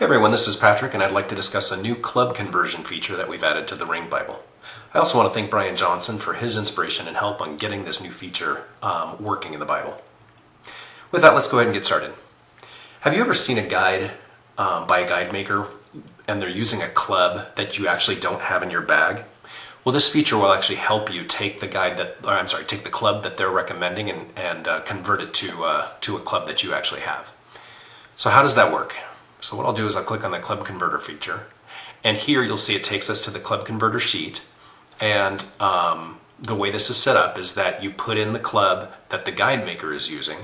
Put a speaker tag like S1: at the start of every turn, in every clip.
S1: Hey everyone, this is Patrick, and I'd like to discuss a new club conversion feature that we've added to the Ring Bible. I also want to thank Brian Johnson for his inspiration and help on getting this new feature working in the Bible. With that, let's go ahead and get started. Have you ever seen a guide by a guide maker and they're using a club that you actually don't have in your bag? Well, this feature will actually help you take the take the club that they're recommending and convert it to a club that you actually have. So how does that work? So what I'll do is I'll click on the Club Converter feature, and here you'll see it takes us to the Club Converter sheet, and the way this is set up is that you put in the club that the guide maker is using,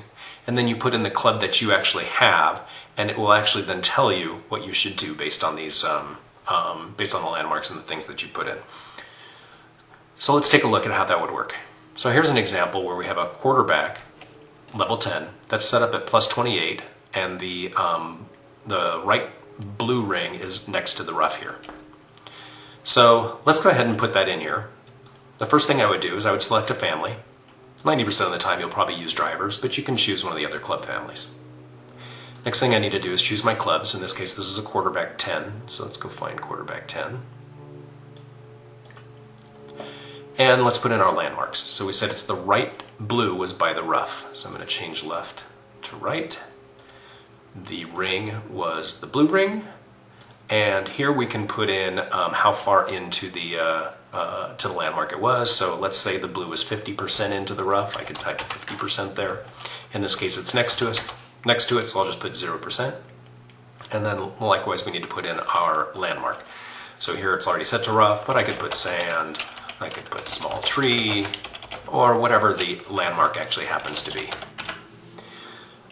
S1: and then you put in the club that you actually have, and it will actually then tell you what you should do based on these, based on the landmarks and the things that you put in. So let's take a look at how that would work. So here's an example where we have a quarterback, level 10, that's set up at plus 28, and the right blue ring is next to the rough here. So let's go ahead and put that in here. The first thing I would do is I would select a family. 90% of the time you'll probably use drivers, but you can choose one of the other club families. Next thing I need to do is choose my clubs. In this case, this is a quarterback 10, so let's go find quarterback 10. And let's put in our landmarks. So we said it's the right blue was by the rough, so I'm going to change left to right. The ring was the blue ring, and here we can put in how far into the to the landmark it was. So let's say the blue was 50% into the rough. I could type 50% there. In this case, it's next to it, so I'll just put 0%. And then likewise, we need to put in our landmark. So here it's already set to rough, but I could put sand, I could put small tree, or whatever the landmark actually happens to be.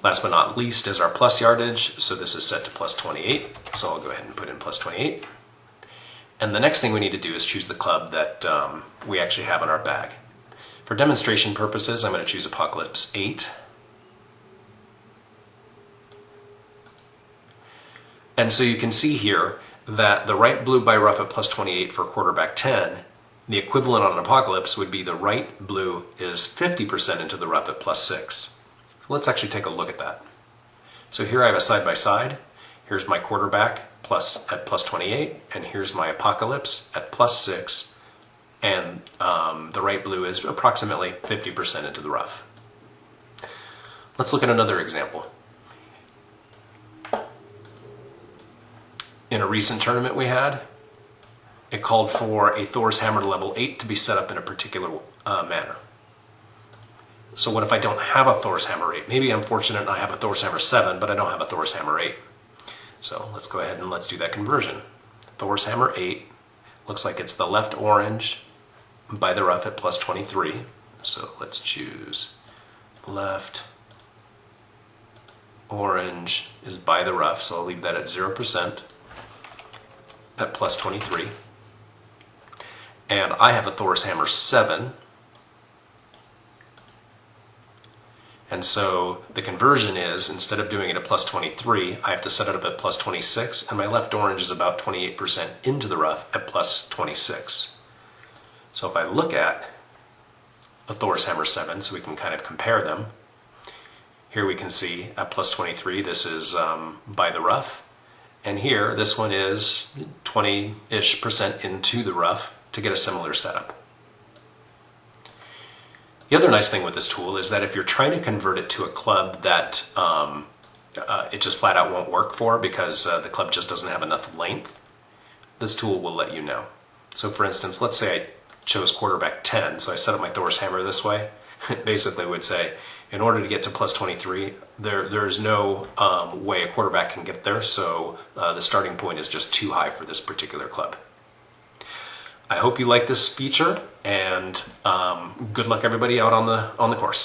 S1: Last but not least is our plus yardage, so this is set to plus 28, so I'll go ahead and put in plus 28. And the next thing we need to do is choose the club that we actually have in our bag. For demonstration purposes, I'm going to choose Apocalypse 8. And so you can see here that the right blue by rough at plus 28 for quarterback 10, the equivalent on an Apocalypse would be the right blue is 50% into the rough at plus 6. So let's actually take a look at that. So here I have a side-by-side. Here's my quarterback at plus 28, and here's my Apocalypse at plus 6, and the right blue is approximately 50% into the rough. Let's look at another example. In a recent tournament we had, it called for a Thor's Hammer level 8 to be set up in a particular manner. So what if I don't have a Thor's Hammer 8? Maybe I'm fortunate and I have a Thor's Hammer 7, but I don't have a Thor's Hammer 8. So let's go ahead and let's do that conversion. Thor's Hammer 8 looks like it's the left orange by the rough at plus 23. So let's choose left orange is by the rough, so I'll leave that at 0% at plus 23. And I have a Thor's Hammer 7. And so the conversion is, instead of doing it at plus 23, I have to set it up at plus 26, and my left orange is about 28% into the rough at plus 26. So if I look at a Thor's Hammer 7, so we can kind of compare them, here we can see at plus 23, this is by the rough, and here, this one is 20-ish% into the rough to get a similar setup. The other nice thing with this tool is that if you're trying to convert it to a club that it just flat out won't work for because the club just doesn't have enough length, this tool will let you know. So for instance, let's say I chose quarterback 10, so I set up my Thor's Hammer this way. It basically would say, in order to get to plus 23, there's no way a quarterback can get there, so the starting point is just too high for this particular club. I hope you like this feature, and good luck everybody out on the course.